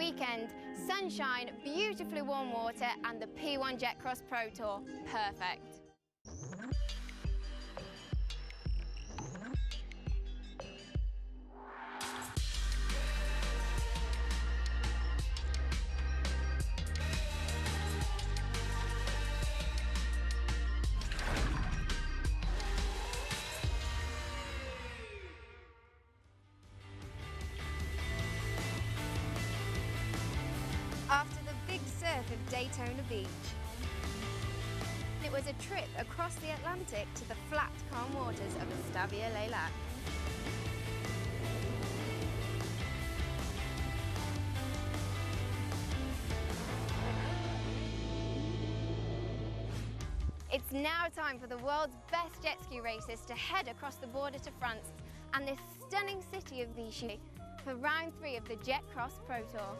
weekend, sunshine, beautifully warm water and the P1 Jetcross Pro Tour. Perfect. After the big surf of Daytona Beach, it was a trip across the Atlantic to the flat, calm waters of Estavia-les-Lacs. It's now time for the world's best jet ski racers to head across the border to France and this stunning city of Vichy for round 3 of the Jetcross Pro Tour.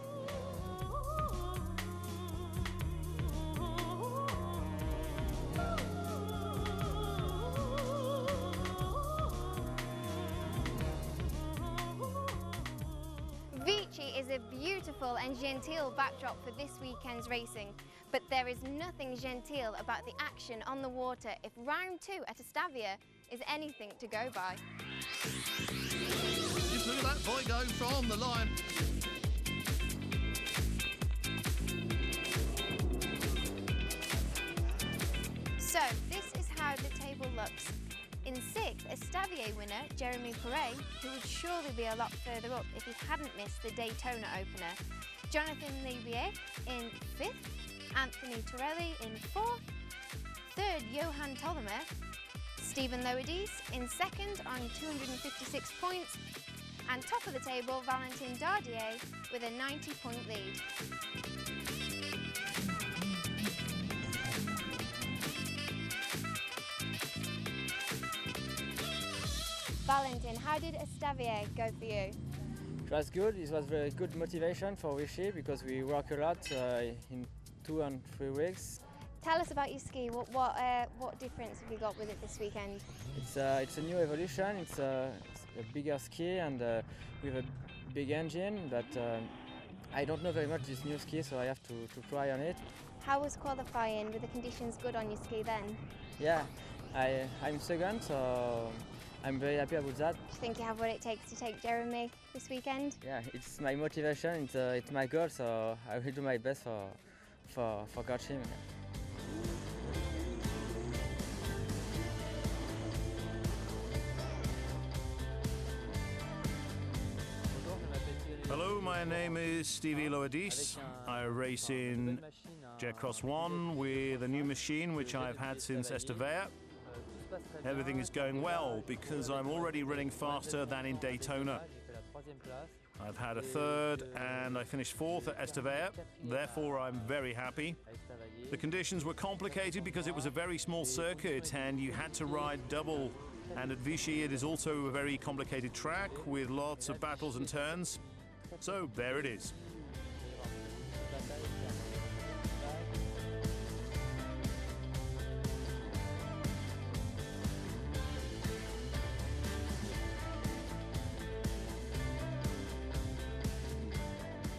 Vichy is a beautiful and genteel backdrop for this weekend's racing, but there is nothing genteel about the action on the water if round 2 at Estavia is anything to go by. Just look at that boy go from the line. So this is how the table looks. In 6th, Estavia winner Jeremy Perret, who would surely be a lot further up if he hadn't missed the Daytona opener. Jonathan Libier in 5th, Anthony Torelli in 4th, 3rd Johan Tollemer, Stephen Loadis in 2nd on 256 points, and top of the table Valentin Dardier with a 90-point lead. Valentin, how did Estavia go for you? It was good. It was very good motivation for Vichy because we work a lot in 2 and 3 weeks. Tell us about your ski. What difference have you got with it this weekend? It's a new evolution. It's a bigger ski and with a big engine. But I don't know very much this new ski, so I have to try on it. How was qualifying? Were the conditions good on your ski then? Yeah, I'm second, so I'm very happy about that. Do you think you have what it takes to take Jeremy this weekend? Yeah, it's my motivation, it's my goal, so I will do my best for catch him. Hello, my name is Stevie Loadis. I race in Jetcross 1 with a new machine which I've had since Estavia. Everything is going well because I'm already running faster than in Daytona. I've had a 3rd and I finished 4th at Estavia, therefore I'm very happy. The conditions were complicated because it was a very small circuit and you had to ride double, and at Vichy it is also a very complicated track with lots of battles and turns. So there it is.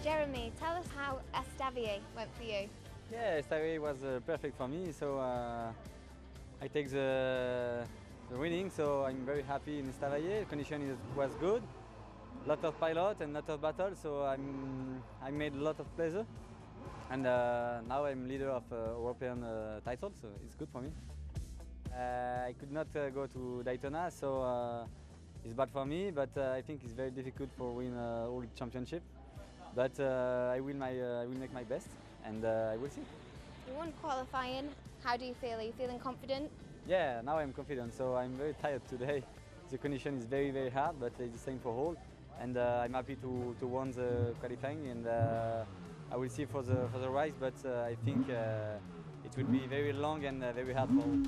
Jeremy, tell us how Estavia went for you. Yeah, Estavia was perfect for me, so I take the winning, so I'm very happy in Estavia. The condition was good, lot of pilot and lot of battle, so I made a lot of pleasure, and now I'm leader of European title, so it's good for me. I could not go to Daytona, so it's bad for me, but I think it's very difficult for win World Championship. But I will make my best, and I will see. You won qualifying. How do you feel? Are you feeling confident? Yeah, now I'm confident. So I'm very tired today. The condition is very, very hard, but it's the same for all. And I'm happy to win the qualifying, and I will see for the race. But I think it will be very long and very hard for all.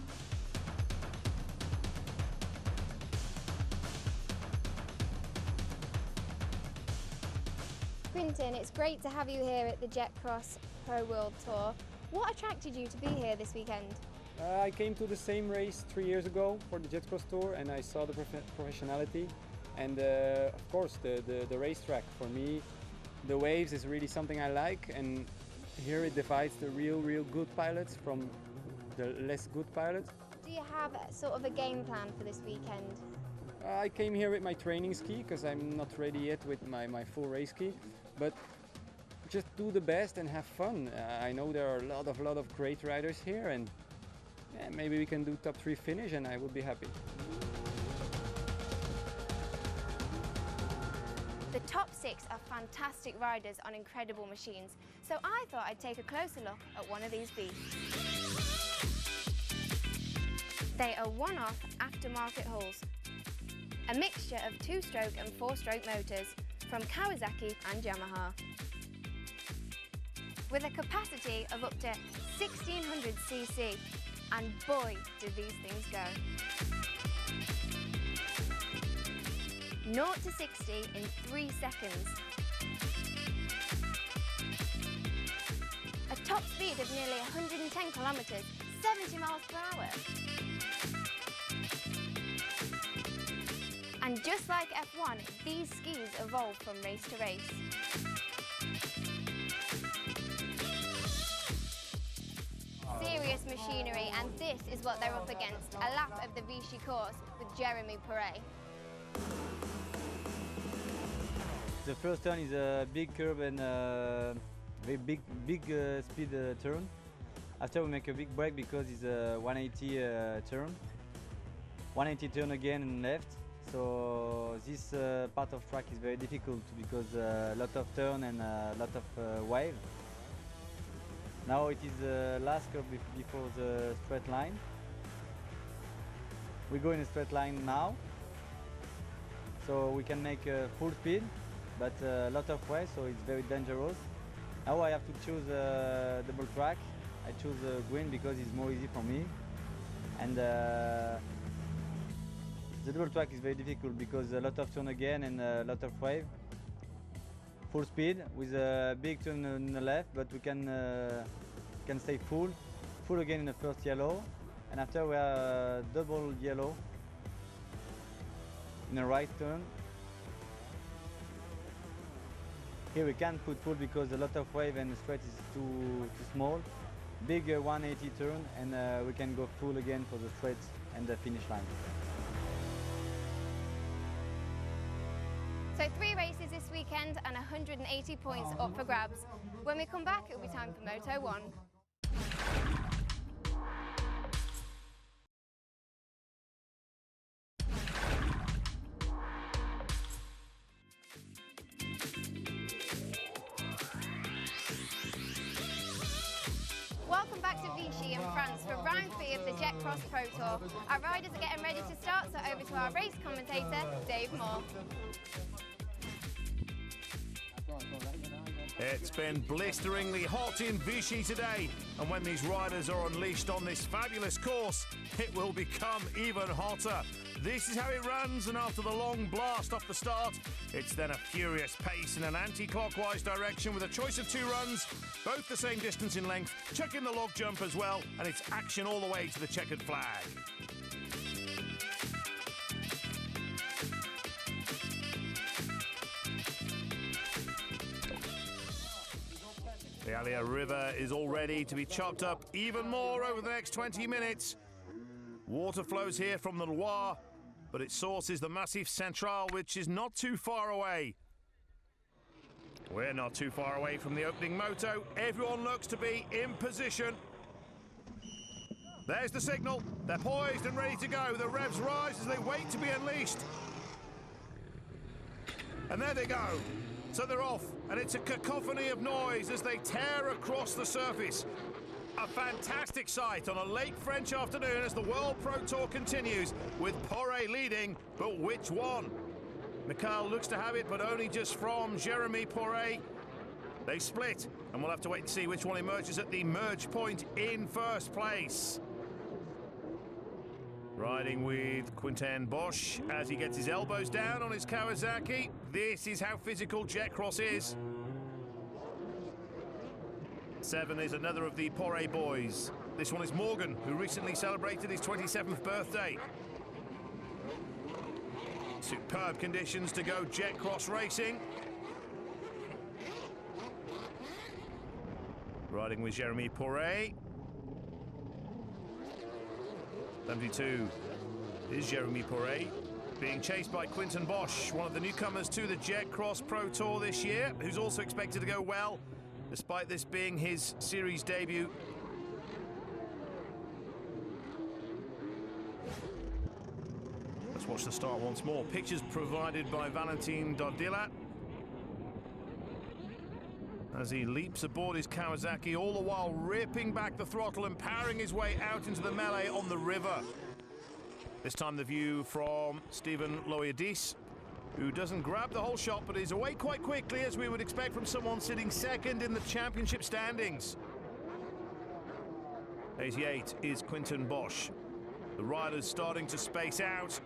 Quinten, it's great to have you here at the Jetcross Pro World Tour. What attracted you to be here this weekend? I came to the same race 3 years ago for the Jetcross Tour, and I saw the professionality and of course the racetrack. For me, the waves is really something I like, and here it divides the real good pilots from the less good pilots. Do you have sort of a game plan for this weekend? I came here with my training ski because I'm not ready yet with my full race ski, but just do the best and have fun. I know there are a lot of great riders here, and yeah, maybe we can do top 3 finish and I would be happy. The top 6 are fantastic riders on incredible machines, so I thought I'd take a closer look at one of these beasts. They are one-off aftermarket hulls, a mixture of 2-stroke and 4-stroke motors from Kawasaki and Yamaha. With a capacity of up to 1600 cc, and boy, do these things go. 0 to 60 in 3 seconds. A top speed of nearly 110 kilometres, 70 miles per hour. And just like F1, these skis evolve from race to race. Serious machinery, and this is what they're up against, a lap of the Vichy course with Jeremy Perret. The first turn is a big curve and a very big speed turn. After we make a big break because it's a 180 turn. 180 turn again and left. So this part of track is very difficult because a lot of turn and a lot of wave. Now it is the last curve before the straight line. We go in a straight line now. So we can make full speed, but a lot of way, so it's very dangerous. Now I have to choose a double track. I choose green because it's more easy for me. And the double track is very difficult because a lot of turn again and a lot of wave. Full speed with a big turn on the left, but we can stay full again in the first yellow, and after we are double yellow in the right turn. Here we can't put full because a lot of wave and the straight is too small. Big 180 turn, and we can go full again for the straight and the finish line. So 3 races this weekend and 180 points up for grabs. When we come back, it'll be time for Moto 1. Welcome back to Vichy in France for round 3 of the Jetcross Pro Tour. Our riders are getting ready to start, so over to our race commentator, Dave Moore. It's been blisteringly hot in Vichy today, and when these riders are unleashed on this fabulous course, it will become even hotter. This is how it runs, and after the long blast off the start, it's then a furious pace in an anti-clockwise direction with a choice of 2 runs, both the same distance in length, chuck in the log jump as well, and it's action all the way to the checkered flag. The Allier River is all ready to be chopped up even more over the next 20 minutes. Water flows here from the Loire, but its source is the Massif Central, which is not too far away. We're not too far away from the opening moto. Everyone looks to be in position. There's the signal. They're poised and ready to go. The revs rise as they wait to be unleashed. And there they go. So they're off, and it's a cacophony of noise as they tear across the surface. A fantastic sight on a late French afternoon as the World Pro Tour continues, with Perret leading, but which one? Mikhail looks to have it, but only just from Jeremy Perret. They split, and we'll have to wait and see which one emerges at the merge point in first place. Riding with Quinten Bossche as he gets his elbows down on his Kawasaki. This is how physical Jetcross is. 7 is another of the Perret boys. This one is Morgan, who recently celebrated his 27th birthday. Superb conditions to go Jetcross racing. Riding with Jeremy Porret. 72 is Jeremy Porret, being chased by Quinten Bossche, one of the newcomers to the Jetcross Pro Tour this year, who's also expected to go well, despite this being his series debut. Let's watch the start once more. Pictures provided by Valentin Dordilat as he leaps aboard his Kawasaki, all the while ripping back the throttle and powering his way out into the melee on the river. This time the view from Steven Loiadis, who doesn't grab the whole shot but is away quite quickly, as we would expect from someone sitting second in the championship standings. 88 is Quinten Bossche. The rider's starting to space out.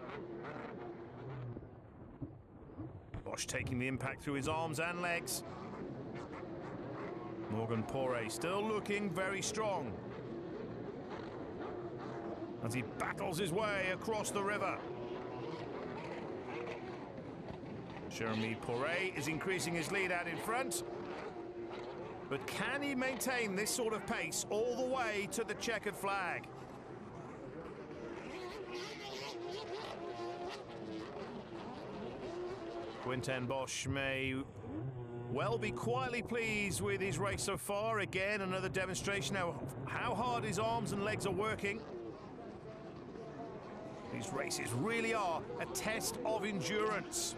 Bossche taking the impact through his arms and legs. Morgan Porret still looking very strong as he battles his way across the river. Jeremy Porret is increasing his lead out in front, but can he maintain this sort of pace all the way to the checkered flag? Quinten Bossche may well be quietly pleased with his race so far. Again, another demonstration of how hard his arms and legs are working. These races really are a test of endurance.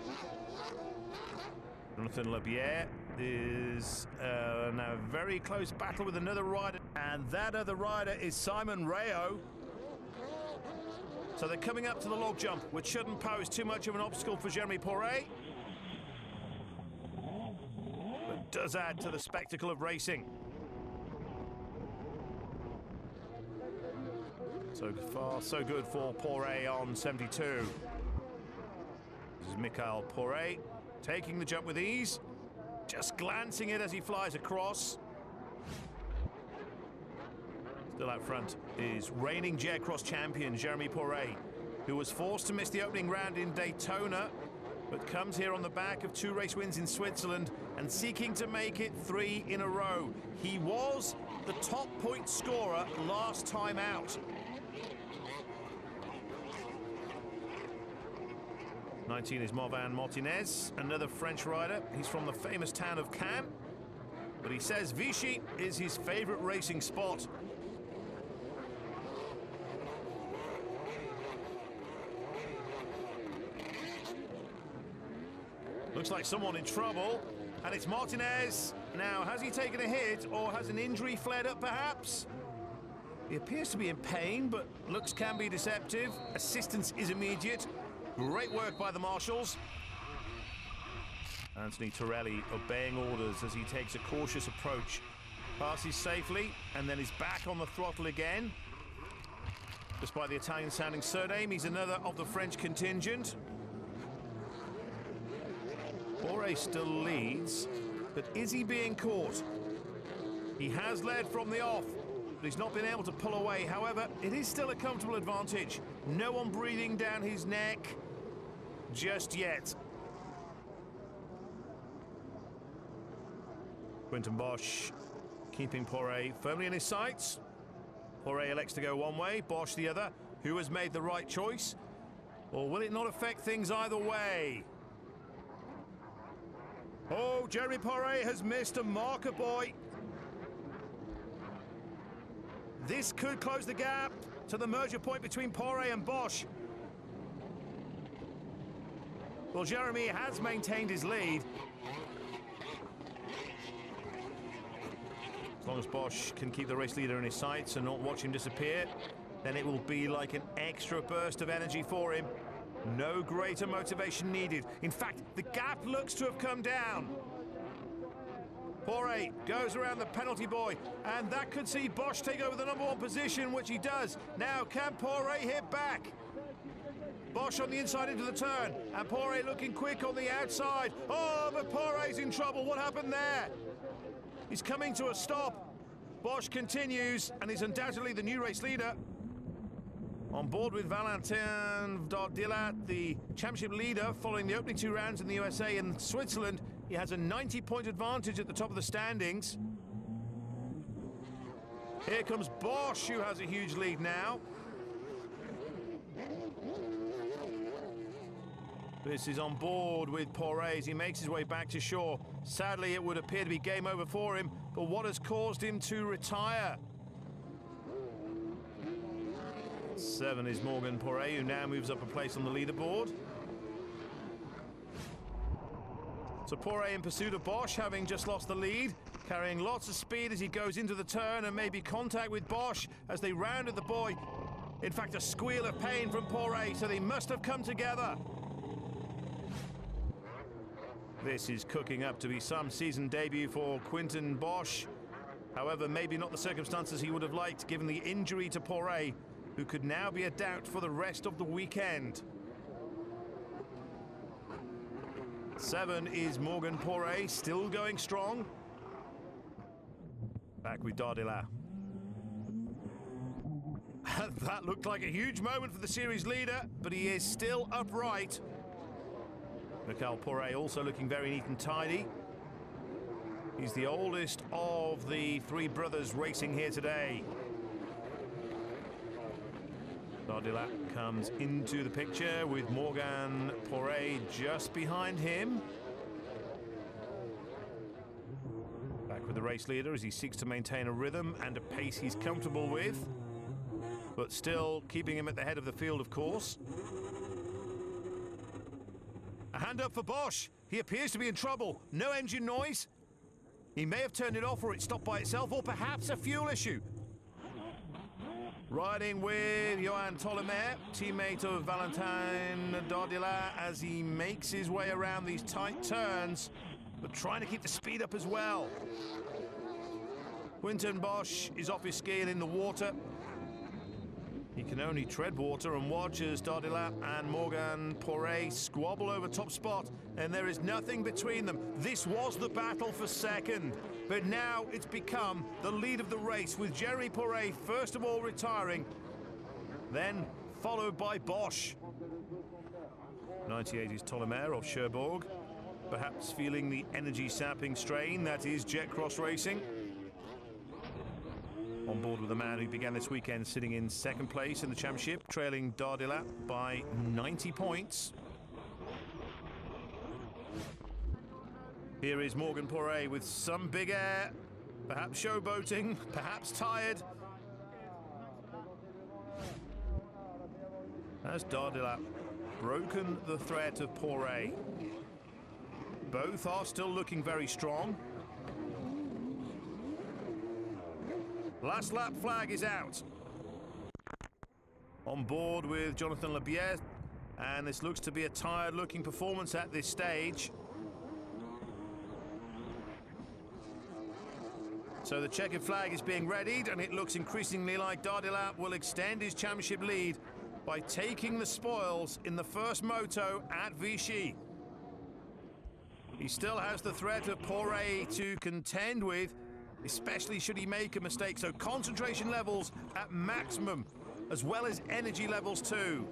Jonathan Labière is now a very close battle with another rider, and that other rider is Simon Rayo. So they're coming up to the log jump, which shouldn't pose too much of an obstacle for Jeremy Porret, but does add to the spectacle of racing. So far, so good for Porret on 72. This is Mikhail Porret taking the jump with ease, just glancing it as he flies across. Still out front is reigning Jetcross champion Jeremy Porret, who was forced to miss the opening round in Daytona, but comes here on the back of 2 race wins in Switzerland and seeking to make it 3 in a row. He was the top point scorer last time out. 19 is Morvan Martinez, another French rider. He's from the famous town of Caen, but he says Vichy is his favorite racing spot. Looks like someone in trouble, and it's Martinez. Now, has he taken a hit, or has an injury flared up perhaps? He appears to be in pain, but looks can be deceptive. Assistance is immediate. Great work by the marshals. Anthony Torelli obeying orders as he takes a cautious approach. Passes safely and then is back on the throttle again. Despite the Italian-sounding surname, he's another of the French contingent. Porret still leads, but is he being caught? He has led from the off, but he's not been able to pull away. However, it is still a comfortable advantage. No one breathing down his neck just yet. Quinten Bossche keeping Porret firmly in his sights. Porret elects to go one way, Bossche the other. Who has made the right choice? Or will it not affect things either way? Oh, Jeremy Porret has missed a marker, boy. This could close the gap to the merger point between Porret and Bossche. Well, Jeremy has maintained his lead. As long as Bossche can keep the race leader in his sights and not watch him disappear, then it will be like an extra burst of energy for him. No greater motivation needed. In fact, the gap looks to have come down. Porret goes around the penalty boy, and that could see Bossche take over the #1 position, which he does. Now, can Porret hit back? Bossche on the inside into the turn, and Porret looking quick on the outside. Oh, but Porret's in trouble. What happened there? He's coming to a stop. Bossche continues, and is undoubtedly the new race leader. On board with Valentin Dordilat, the championship leader, following the opening 2 rounds in the USA and Switzerland. He has a 90-point advantage at the top of the standings. Here comes Bossche, who has a huge lead now. This is on board with Poiré as he makes his way back to shore. Sadly, it would appear to be game over for him, but what has caused him to retire? 7 is Morgan Poiré, who now moves up a place on the leaderboard. So Poiré in pursuit of Bossche, having just lost the lead, carrying lots of speed as he goes into the turn, and maybe contact with Bossche as they rounded the buoy. In fact, a squeal of pain from Poiré, so they must have come together. This is cooking up to be some season debut for Quinten Bossche. However, maybe not the circumstances he would have liked, given the injury to Poiré, who could now be a doubt for the rest of the weekend. 7 is Morgan Poiré, still going strong. Back with Dardila. That looked like a huge moment for the series leader, but he is still upright. Michael Poiré also looking very neat and tidy. He's the oldest of the 3 brothers racing here today. Dardila comes into the picture with Morgan Poiré just behind him. Back with the race leader as he seeks to maintain a rhythm and a pace he's comfortable with, but still keeping him at the head of the field, of course. A hand up for Bossche. He appears to be in trouble. No engine noise. He may have turned it off, or it stopped by itself, or perhaps a fuel issue. Riding with Johan Tollemer, teammate of Valentin Dardila, as he makes his way around these tight turns, but trying to keep the speed up as well. Quinten Bossche is off his ski and in the water. He can only tread water and watch as Dardila and Morgan Poiré squabble over top spot, and there is nothing between them. This was the battle for second, but now it's become the lead of the race, with Jeremy Poiré first of all retiring, then followed by Bossche. 98 is Tollemer of Cherbourg, perhaps feeling the energy-sapping strain that is Jetcross racing. On board with the man who began this weekend sitting in second place in the championship, trailing Dardila by 90 points. Here is Morgan Poiré with some big air, perhaps showboating, perhaps tired. Has Dardila broken the threat of Poiré? Both are still looking very strong. Last lap flag is out. On board with Jonathan Lebier, and this looks to be a tired-looking performance at this stage. So the checkered flag is being readied, and it looks increasingly like Dardila will extend his championship lead by taking the spoils in the first moto at Vichy. He still has the threat of Poiré to contend with, especially should he make a mistake, so concentration levels at maximum, as well as energy levels too.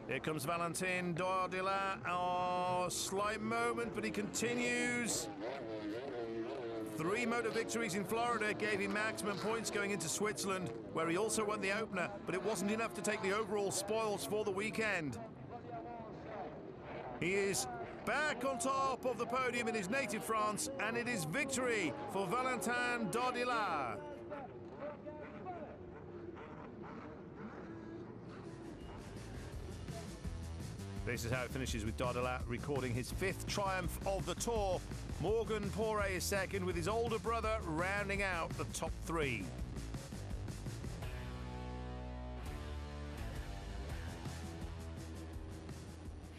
Here comes Valentin Dardila. Oh, slight moment, but he continues. 3 moto victories in Florida gave him maximum points going into Switzerland, where he also won the opener, but it wasn't enough to take the overall spoils for the weekend. He is back on top of the podium in his native France, and it is victory for Valentin Dardila. This is how it finishes, with Dardila recording his 5th triumph of the Tour. Morgan Poiré is second, with his older brother rounding out the top 3.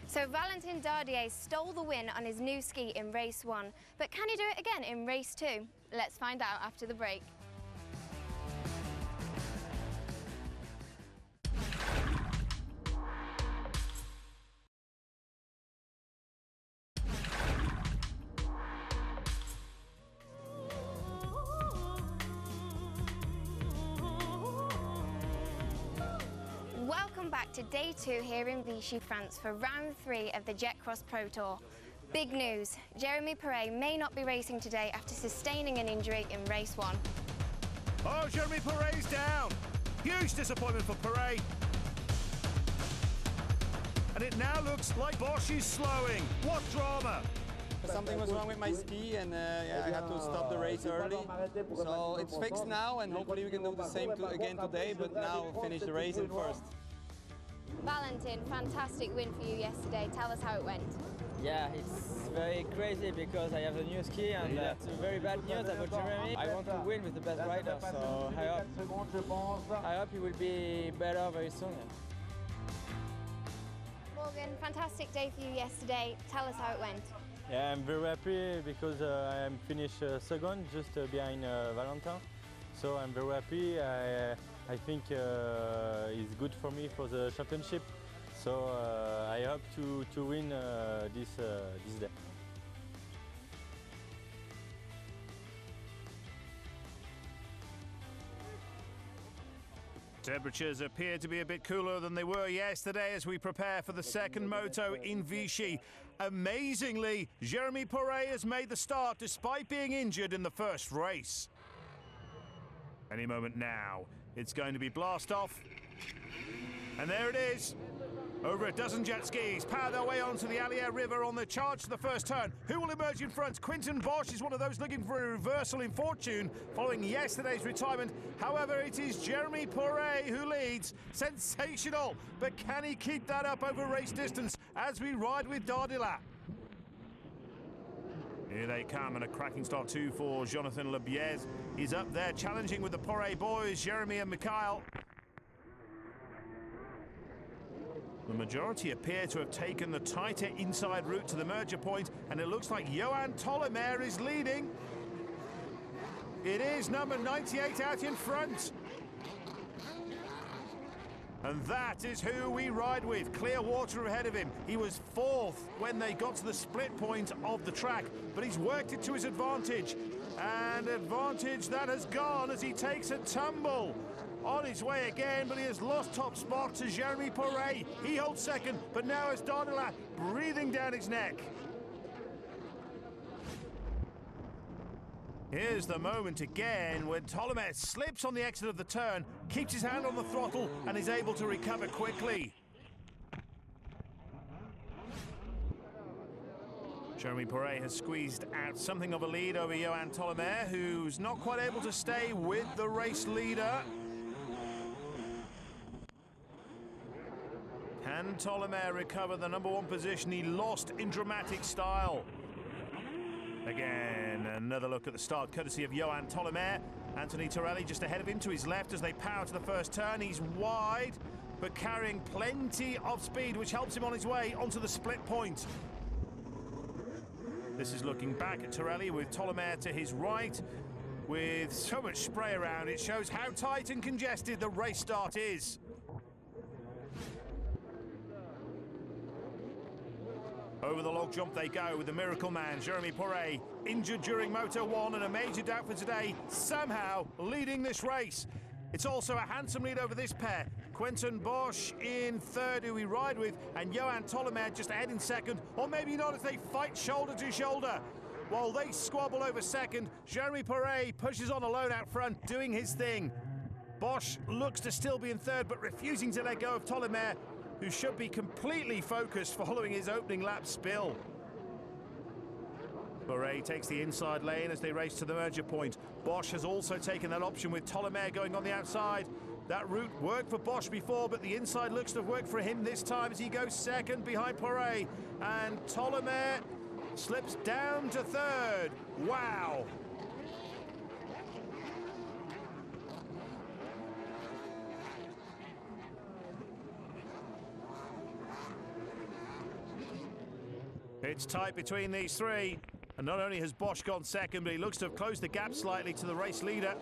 So Valentin Dardila stole the win on his new ski in race 1, but can he do it again in race 2? Let's find out after the break. Welcome back to day 2 here in Vichy, France for round 3 of the Jetcross Pro Tour. Big news, Jeremy Poiré may not be racing today after sustaining an injury in race 1. Oh, Jeremy Perret's down. Huge disappointment for Perret. And it now looks like Bossche is slowing. What drama! Something was wrong with my ski, and yeah, I had to stop the race early. So it's fixed now, and hopefully we can do the same again today, but now finish the race in first. Valentin, fantastic win for you yesterday. Tell us how it went. Yeah, it's very crazy because I have a new ski and it's very bad news about Jeremy. I want to win with the best rider, so I hope he will be better very soon. Morgan, fantastic day for you yesterday. Tell us how it went. Yeah, I'm very happy because I am finished second, just behind Valentin. So I'm very happy. I think it's good for me for the championship. So I hope to win this day. Temperatures appear to be a bit cooler than they were yesterday as we prepare for the second moto in Vichy. Amazingly, Jeremy Perret has made the start despite being injured in the first race. Any moment now, it's going to be blast off. And there it is. Over a dozen jet skis power their way onto the Allier River on the charge to the first turn. Who will emerge in front? Quinten Bossche is one of those looking for a reversal in fortune following yesterday's retirement. However, it is Jeremy Perret who leads. Sensational, but can he keep that up over race distance as we ride with Dardillat? Here they come, and a cracking start too for Jonathan Lebiez. He's up there challenging with the Perret boys, Jeremy and Mikhail. The majority appear to have taken the tighter inside route to the merger point, and it looks like Johan Tollemer is leading. It is number 98 out in front. And that is who we ride with. Clear water ahead of him. He was fourth when they got to the split point of the track, but he's worked it to his advantage. And advantage that has gone as he takes a tumble. On his way again, but he has lost top spot to Jeremy Perret. He holds second, but now it's Dardillat breathing down his neck. Here's the moment again when Tollemer slips on the exit of the turn, keeps his hand on the throttle, and is able to recover quickly. Jeremy Perret has squeezed out something of a lead over Johan Tollemer, who's not quite able to stay with the race leader. Can Tollemer recover the number one position he lost in dramatic style? Again, another look at the start, courtesy of Johan Tollemer. Anthony Torelli just ahead of him to his left as they power to the first turn. He's wide, but carrying plenty of speed, which helps him on his way onto the split point. This is looking back at Torelli with Tollemer to his right. With so much spray around, it shows how tight and congested the race start is. Over the log jump they go with the miracle man, Jeremy Perret, injured during Moto 1 and a major doubt for today, somehow leading this race. It's also a handsome lead over this pair. Quinten Bossche in third, who we ride with, and Johan Tollemer just ahead in second, or maybe not as they fight shoulder to shoulder. While they squabble over second, Jeremy Perret pushes on alone out front, doing his thing. Bossche looks to still be in third, but refusing to let go of Tollemer, who should be completely focused following his opening lap spill. Perret takes the inside lane as they race to the merger point. Bossche has also taken that option with Tollemer going on the outside. That route worked for Bossche before, but the inside looks to have worked for him this time as he goes second behind Perret. And Tollemer slips down to third. Wow. It's tight between these three, and not only has Bossche gone second, but he looks to have closed the gap slightly to the race leader.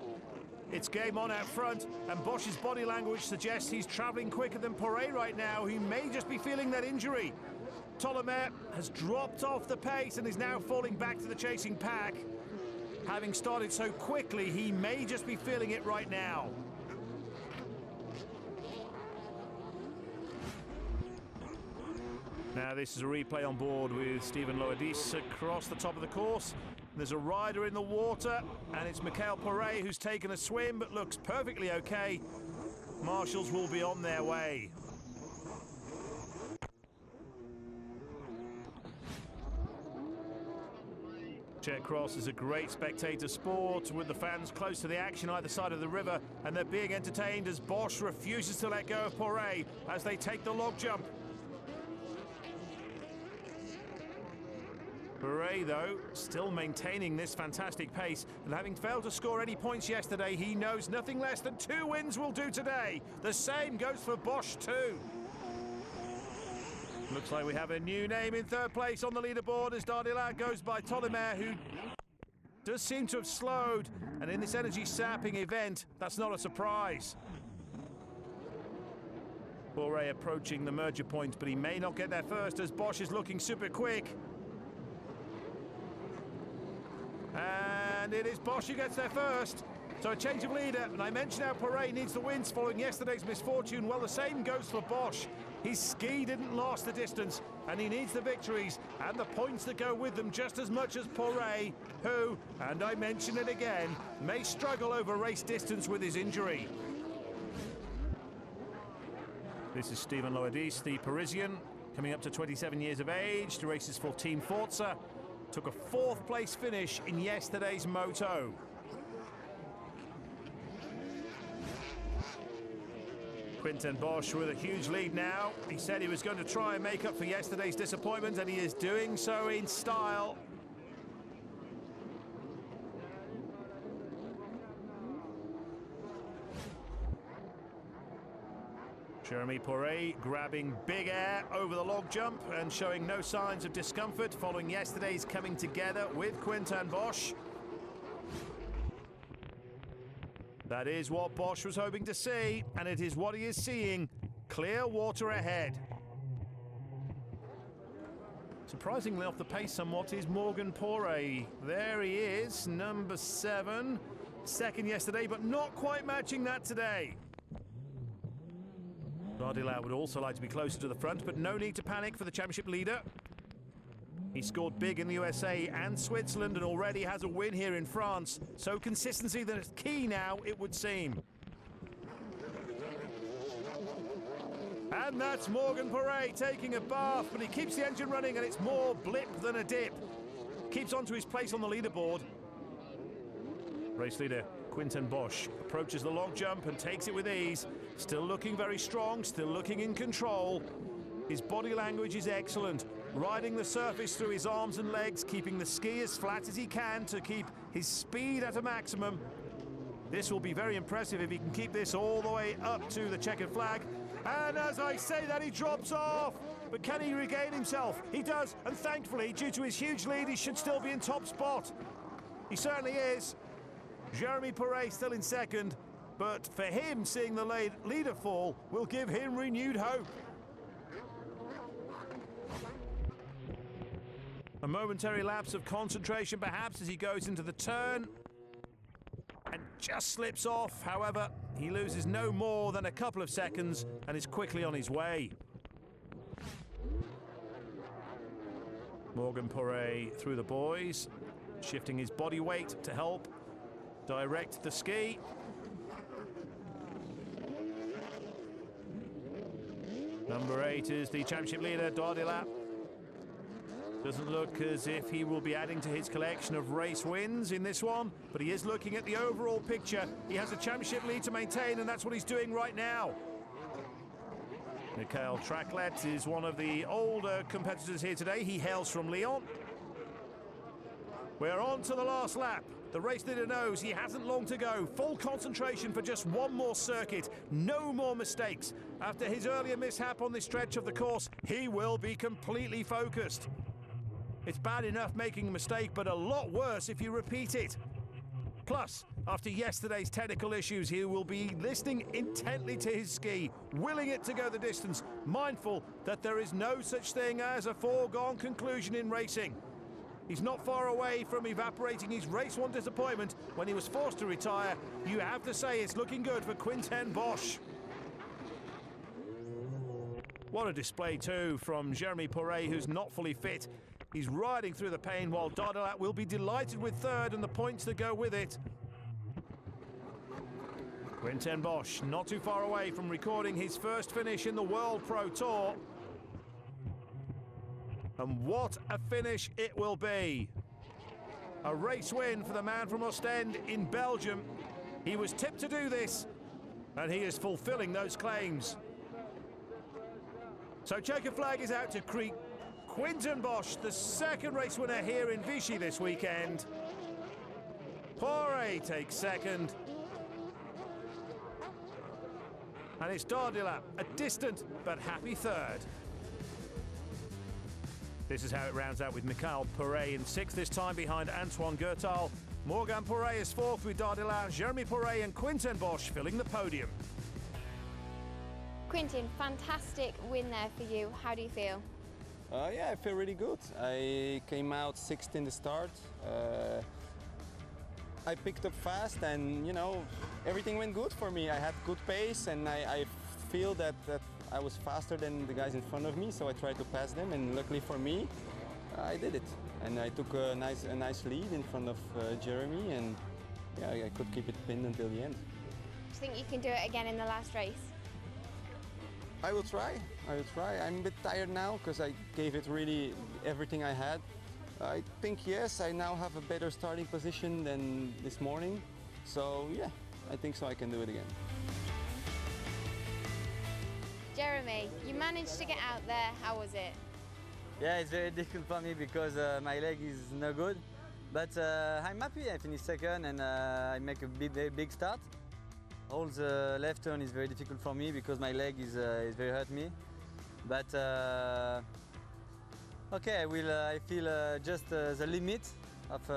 It's game on out front, and Bosche's body language suggests he's travelling quicker than Perret right now, who may just be feeling that injury. Tollemer has dropped off the pace and is now falling back to the chasing pack. Having started so quickly, he may just be feeling it right now. Now this is a replay on board with Stephen Loadis across the top of the course. There's a rider in the water, and it's Mikhail Poret who's taken a swim, but looks perfectly okay. Marshals will be on their way. Jetcross is a great spectator sport, with the fans close to the action either side of the river, and they're being entertained as Bossche refuses to let go of Poret as they take the log jump. Poret, though, still maintaining this fantastic pace, and having failed to score any points yesterday, he knows nothing less than 2 wins will do today. The same goes for Bossche too. Looks like we have a new name in third place on the leaderboard as Dardillat goes by Tolimer, who does seem to have slowed, and in this energy-sapping event, that's not a surprise. Poret approaching the merger point, but he may not get there first as Bossche is looking super quick. And it is Bossche who gets there first. So a change of leader, and I mentioned how Poret needs the wins following yesterday's misfortune. Well, the same goes for Bossche. His ski didn't last the distance, and he needs the victories and the points that go with them just as much as Poret, who, and I mention it again, may struggle over race distance with his injury. This is Stephen Loadis, the Parisian, coming up to 27 years of age, to races for Team Forza. Took a 4th place finish in yesterday's moto. Quinten Bossche with a huge lead now. He said he was going to try and make up for yesterday's disappointment, and he is doing so in style. Jeremy Poret grabbing big air over the log jump and showing no signs of discomfort following yesterday's coming together with Quinten Bossche. That is what Bossche was hoping to see, and it is what he is seeing. Clear water ahead. Surprisingly off the pace somewhat is Morgan Poret. There he is, number 7. Second yesterday, but not quite matching that today. Dardillat would also like to be closer to the front, but no need to panic for the championship leader. He scored big in the USA and Switzerland and already has a win here in France. So consistency that is key now, it would seem. And that's Morgan Poret taking a bath, but he keeps the engine running and it's more blip than a dip. Keeps on to his place on the leaderboard. Race leader Quinten Bossche approaches the log jump and takes it with ease. Still looking very strong, still looking in control. His body language is excellent. Riding the surface through his arms and legs, keeping the ski as flat as he can to keep his speed at a maximum. This will be very impressive if he can keep this all the way up to the checkered flag. And as I say that, he drops off. But can he regain himself? He does, and thankfully, due to his huge lead, he should still be in top spot. He certainly is. Jeremy Poret still in second, but for him, seeing the leader fall will give him renewed hope. A momentary lapse of concentration perhaps as he goes into the turn and just slips off. However, he loses no more than a couple of seconds and is quickly on his way. Morgan Poret through the boys, shifting his body weight to help direct the ski. Number 8 is the championship leader, Dardillat. Doesn't look as if he will be adding to his collection of race wins in this one, but he is looking at the overall picture. He has a championship lead to maintain, and that's what he's doing right now. Mikhail Traclet is one of the older competitors here today. He hails from Lyon. We're on to the last lap. The race leader knows he hasn't long to go. Full concentration for just one more circuit. No more mistakes. After his earlier mishap on this stretch of the course, he will be completely focused. It's bad enough making a mistake, but a lot worse if you repeat it. Plus, after yesterday's technical issues, he will be listening intently to his ski, willing it to go the distance, mindful that there is no such thing as a foregone conclusion in racing. He's not far away from evaporating his race one disappointment when he was forced to retire. You have to say it's looking good for Quinten Bossche. What a display too from Jeremy Poret, who's not fully fit. He's riding through the pain while Dardelat will be delighted with third and the points that go with it. Quinten Bossche not too far away from recording his first finish in the World Pro Tour. And what a finish it will be. A race win for the man from Ostend in Belgium. He was tipped to do this, and he is fulfilling those claims. So checker flag is out to greet Quinten Bossche, the second race winner here in Vichy this weekend. Poiré takes second. And it's Dardelat, a distant but happy third. This is how it rounds out with Michael Poiré in sixth, this time behind Antoine Gertal. Morgan Poiré is fourth with Dardelat, Jeremy Poiré and Quinten Bossche filling the podium. Quinten, fantastic win there for you. How do you feel? Yeah, I feel really good. I came out sixth in the start. I picked up fast and, you know, everything went good for me. I had good pace and I feel that I was faster than the guys in front of me, so I tried to pass them, and luckily for me, I did it. And I took a nice lead in front of Jeremy, and yeah, I could keep it pinned until the end. Do you think you can do it again in the last race? I will try. I'm a bit tired now because I gave it really everything I had. I think yes, I now have a better starting position than this morning. So yeah, I think so I can do it again. Jeremy, you managed to get out there. How was it? Yeah, it's very difficult for me because my leg is no good. But I'm happy. I finished second and I make a big start. All the left turn is very difficult for me because my leg is very hurt me. But okay, I feel just the limit of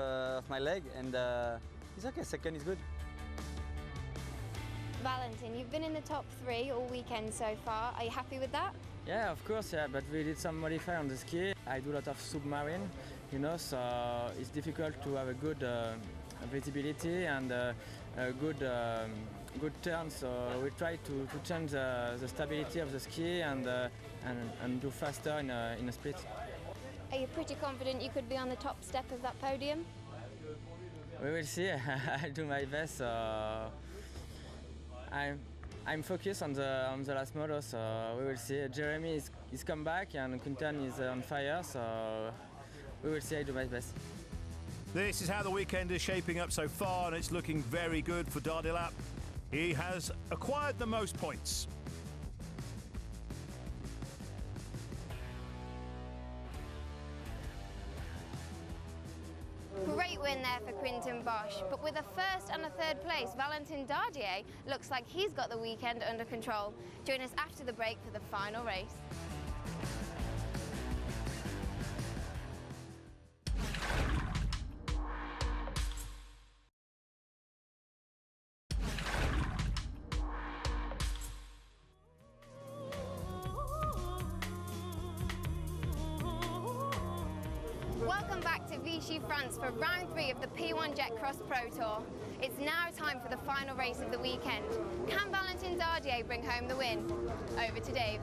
my leg, and it's okay. Second is good. Valentin, you've been in the top three all weekend so far. Are you happy with that? Yeah, of course, yeah, but we did some modify on the ski. I do a lot of submarine, you know, so it's difficult to have a good visibility and a good turn. So we try to change the stability of the ski and do faster in a split. Are you pretty confident you could be on the top step of that podium? We will see. I'll do my best. I'm focused on the last moto, so we will see. Jeremy is come back and Quinten is on fire, so we will see. I do my best. This is how the weekend is shaping up so far, and it's looking very good for Dardelat. He has acquired the most points. Great win there for Quinten Bossche, but with a first and a third place, Valentin Dardier looks like he's got the weekend under control. Join us after the break for the final race. Welcome back to Vichy, France for round 3 of the P1 Jetcross Pro Tour. It's now time for the final race of the weekend. Can Valentin Dardier bring home the win? Over to Dave.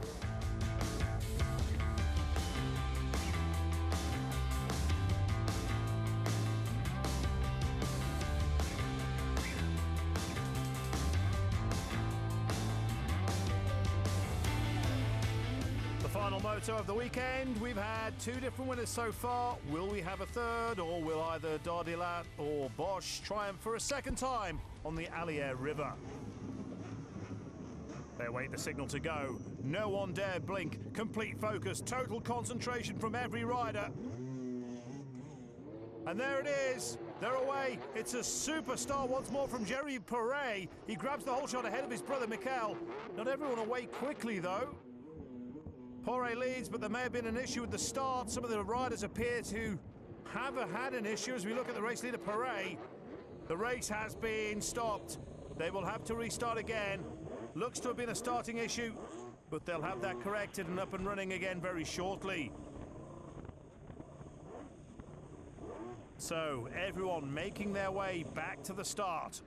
Final moto of the weekend. We've had 2 different winners so far. Will we have a third, or will either Dardelat or Bossche triumph for a second time on the Allier River? They wait the signal to go. No one dare blink. Complete focus, total concentration from every rider. And there it is. They're away. It's a superstar once more from Jeremy Poiré. He grabs the whole shot ahead of his brother Michael. Not everyone away quickly though. Poiré leads, but there may have been an issue with the start. Some of the riders appear to have had an issue as we look at the race leader, Poiré. The race has been stopped. They will have to restart again. Looks to have been a starting issue, but they'll have that corrected and up and running again very shortly. So, everyone making their way back to the start.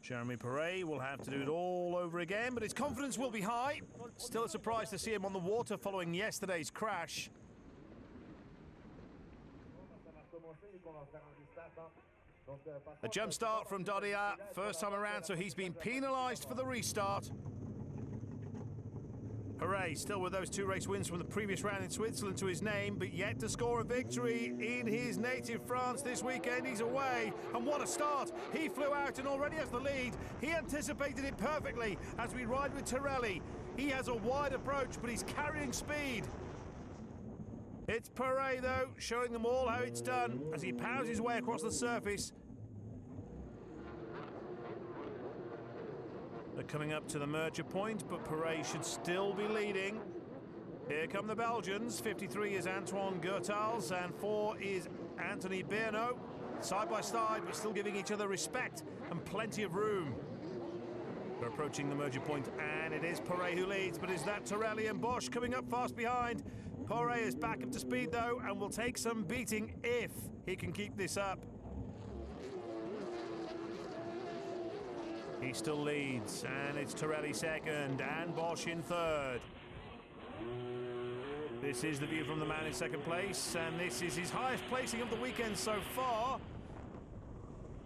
Jeremy Perret will have to do it all over again, but his confidence will be high. Still a surprise to see him on the water following yesterday's crash. A jump start from Dodia, first time around, so he's been penalised for the restart. Perret still with those 2 race wins from the previous round in Switzerland to his name, but yet to score a victory in his native France this weekend. He's away, and what a start. He flew out and already has the lead. He anticipated it perfectly as we ride with Torelli. He has a wide approach, but he's carrying speed. It's Perret, though, showing them all how it's done as he powers his way across the surface. They're coming up to the merger point, but Perret should still be leading. Here come the Belgians. 53 is Antoine Goethals, and 4 is Anthony Bernot. Side by side, but still giving each other respect and plenty of room. They're approaching the merger point, and it is Perret who leads, but is that Torelli and Bossche coming up fast behind? Perret is back up to speed, though, and will take some beating if he can keep this up. He still leads, and it's Torelli second, and Bossche in third. This is the view from the man in second place, and this is his highest placing of the weekend so far.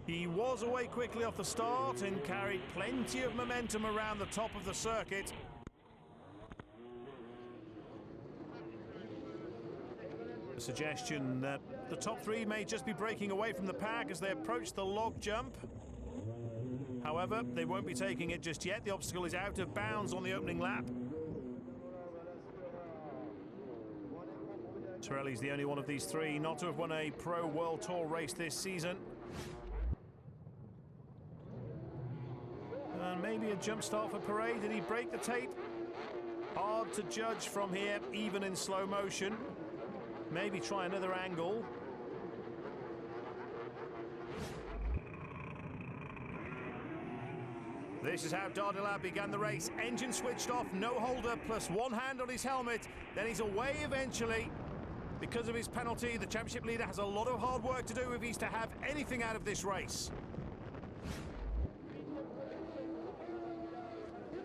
He was away quickly off the start and carried plenty of momentum around the top of the circuit. A suggestion that the top 3 may just be breaking away from the pack as they approach the log jump. However, they won't be taking it just yet. The obstacle is out of bounds on the opening lap. Torelli's the only one of these 3 not to have won a Pro World Tour race this season. And maybe a jump start for Perret. Did he break the tape? Hard to judge from here, even in slow motion. Maybe try another angle. This is how Dardillat began the race. Engine switched off, no holder, plus 1 hand on his helmet. Then he's away eventually. Because of his penalty, the championship leader has a lot of hard work to do if he's to have anything out of this race.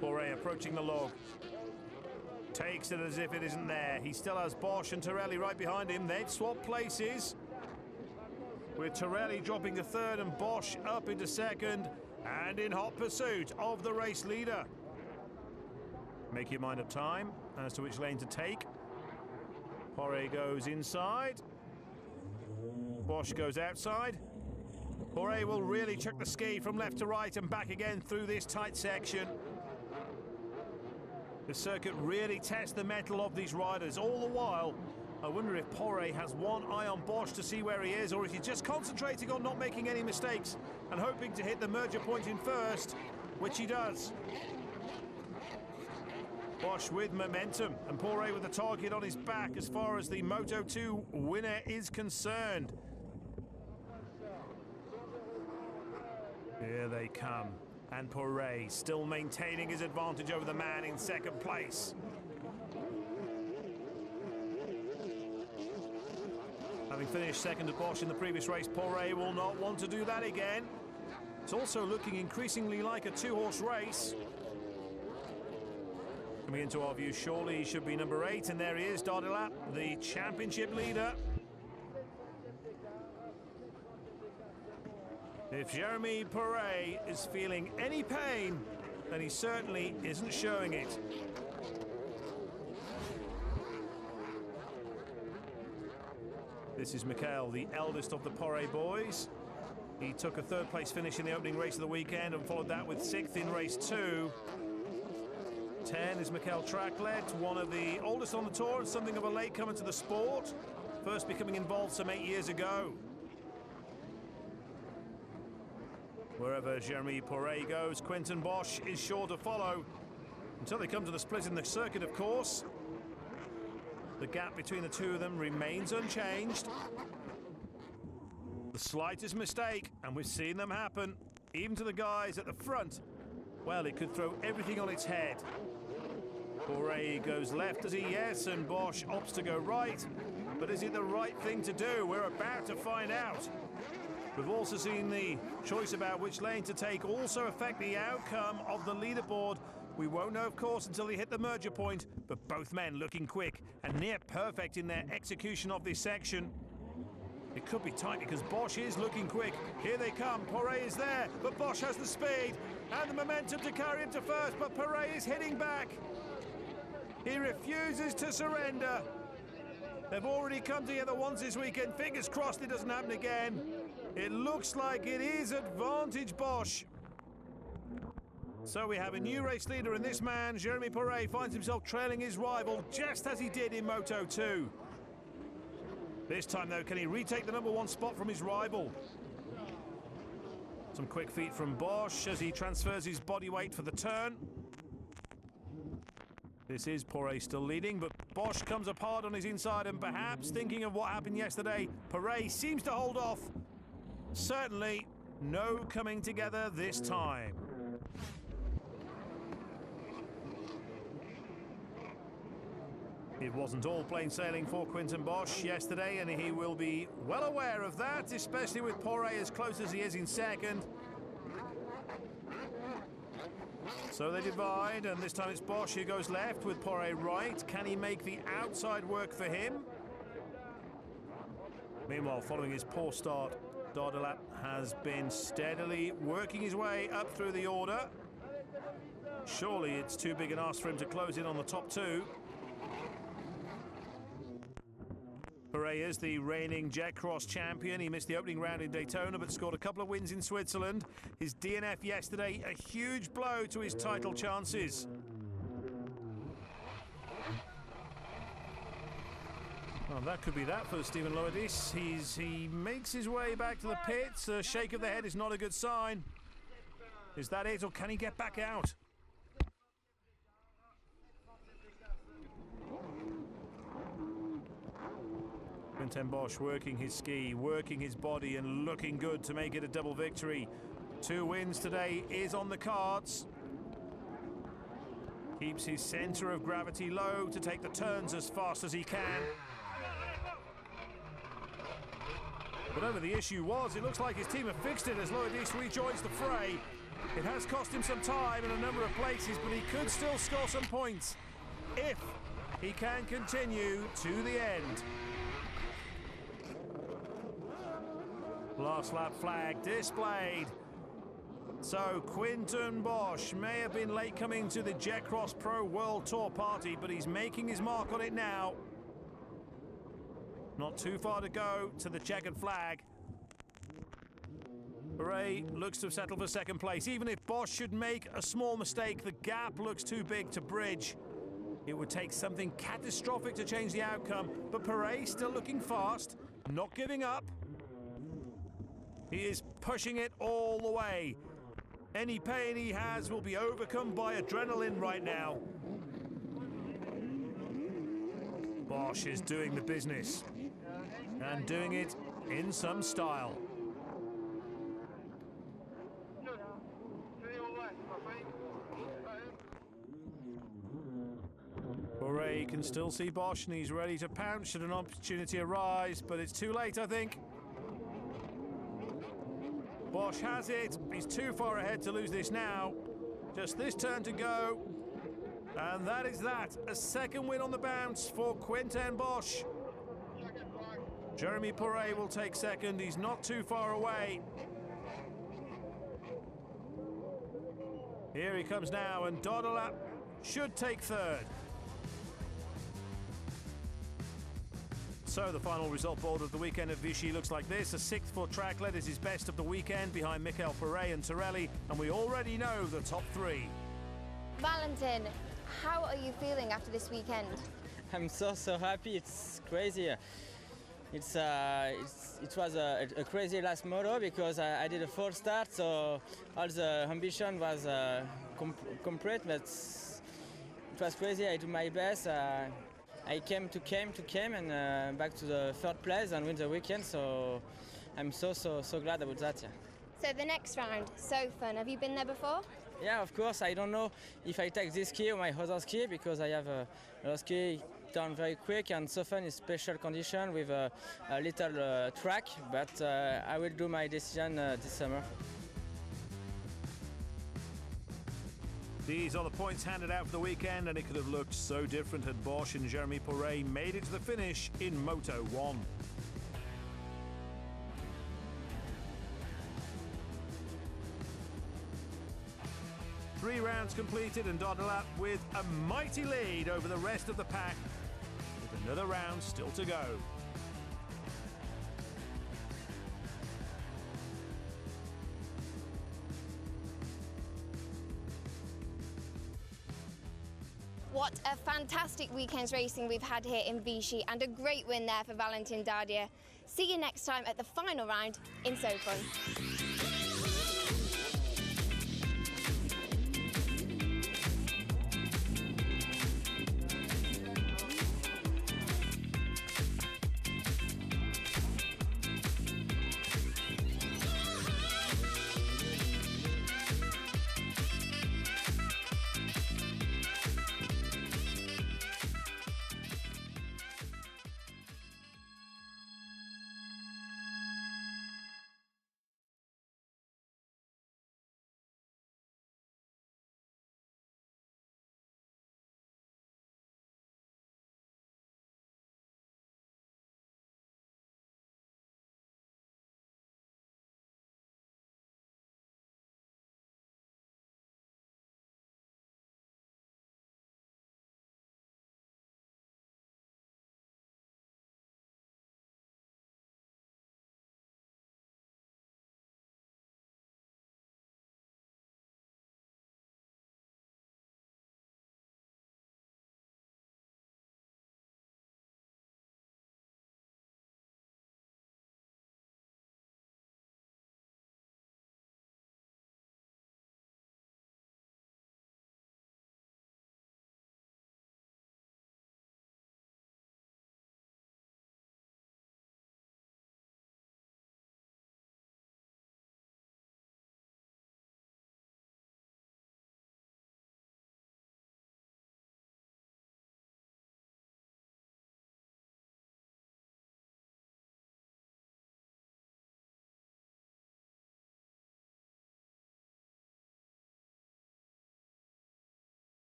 Perret approaching the log. Takes it as if it isn't there. He still has Bossche and Torelli right behind him. They'd swap places, with Torelli dropping to third and Bossche up into second, and in hot pursuit of the race leader. Make your mind up time as to which lane to take. Perret goes inside. Bossche goes outside. Perret will really chuck the ski from left to right and back again through this tight section. The circuit really tests the mettle of these riders. All the while, I wonder if Perret has one eye on Bossche to see where he is, or is he just concentrating on not making any mistakes and hoping to hit the merger point in first, which he does. Bossche with momentum, and Perret with the target on his back as far as the Moto2 winner is concerned. Here they come. And Perret still maintaining his advantage over the man in second place. Having finished second to Bossche in the previous race, Perret will not want to do that again. It's also looking increasingly like a 2-horse race. Coming into our view, surely he should be number 8, and there he is, Dardillat, the championship leader. If Jeremy Perret is feeling any pain, then he certainly isn't showing it. This is Michael, the eldest of the Perret boys. He took a 3rd place finish in the opening race of the weekend and followed that with 6th in race 2. 10 is Michael Traclet, one of the oldest on the tour and something of a latecomer to the sport, first becoming involved some 8 years ago. Wherever Jeremy Perret goes, Quinten Bossche is sure to follow, until they come to the split in the circuit, of course. The gap between the 2 of them remains unchanged. The slightest mistake, and we've seen them happen, even to the guys at the front, well, it could throw everything on its head. Perret goes left, does he? Yes, and Bossche opts to go right. But is it the right thing to do? We're about to find out. We've also seen the choice about which lane to take also affect the outcome of the leaderboard. We won't know, of course, until they hit the merger point, but both men looking quick and near perfect in their execution of this section. It could be tight because Bossche is looking quick. Here they come. Poiret is there, but Bossche has the speed and the momentum to carry him to first, but Poiret is hitting back. He refuses to surrender. They've already come together once this weekend. Fingers crossed it doesn't happen again. It looks like it is advantage Bossche. So we have a new race leader, and this man, Jeremy Poiret, finds himself trailing his rival just as he did in Moto 2. This time, though, can he retake the #1 spot from his rival? Some quick feet from Bossche as he transfers his body weight for the turn. This is Poiret still leading, but Bossche comes up hard on his inside, and perhaps thinking of what happened yesterday, Poiret seems to hold off. Certainly no coming together this time. It wasn't all plain sailing for Quinten Bossche yesterday, and he will be well aware of that, especially with Poiret as close as he is in second. So they divide, and this time it's Bossche who goes left with Poiret right. Can he make the outside work for him? Meanwhile, following his poor start, Dordelat has been steadily working his way up through the order. Surely it's too big an ask for him to close in on the top two. Poiret is the reigning Jetcross champion. He missed the opening round in Daytona but scored a couple of wins in Switzerland. His DNF yesterday, a huge blow to his title chances. Well, that could be that for Stephen Loadis. He makes his way back to the pits. A shake of the head is not a good sign. Is that it, or can he get back out? Quinten Bossche working his ski, working his body, and looking good to make it a double victory. 2 wins today is on the cards. Keeps his centre of gravity low to take the turns as fast as he can. Whatever the issue was, it looks like his team have fixed it as Loadis rejoins the fray. It has cost him some time in a number of places, but he could still score some points if he can continue to the end. Last lap flag displayed. So Quinten Bossche may have been late coming to the Jetcross Pro World Tour party, but he's making his mark on it now. Not too far to go to the checkered flag. Poiret looks to have settled for second place. Even if Bossche should make a small mistake, the gap looks too big to bridge. It would take something catastrophic to change the outcome, but Poiret still looking fast, not giving up. He is pushing it all the way. Any pain he has will be overcome by adrenaline right now. Bossche is doing the business and doing it in some style. Poiret can still see Bossche and he's ready to pounce should an opportunity arise, but it's too late, I think. Bossche has it. He's too far ahead to lose this now. Just this turn to go. And that is that. A second win on the bounce for Quinten Bossche. Jeremy Poiret will take second. He's not too far away. Here he comes now, and Dordelat should take third. So the final result board of the weekend at Vichy looks like this. A 6th for Trackled is his best of the weekend behind Michael Poiret and Torelli, and we already know the top 3. Valentin, how are you feeling after this weekend? I'm so happy. It's crazy. It was a crazy last moto because I did a full start, so all the ambition was complete, but it was crazy. I did my best. I came, and back to the 3rd place and win the weekend, so I'm so glad about that. Yeah. So the next round, so fun. Have you been there before? Yeah, of course. I don't know if I take this ski or my other ski because I have a ski down very quick, and Sofen is special condition with a little track, but I will do my decision this summer. These are the points handed out for the weekend, and it could have looked so different had Bossche and Jeremy Porret made it to the finish in Moto 1. Three rounds completed, and Dordelat with a mighty lead over the rest of the pack, with another round still to go. What a fantastic weekend's racing we've had here in Vichy, and a great win there for Valentin Dardier. See you next time at the final round in Sofon.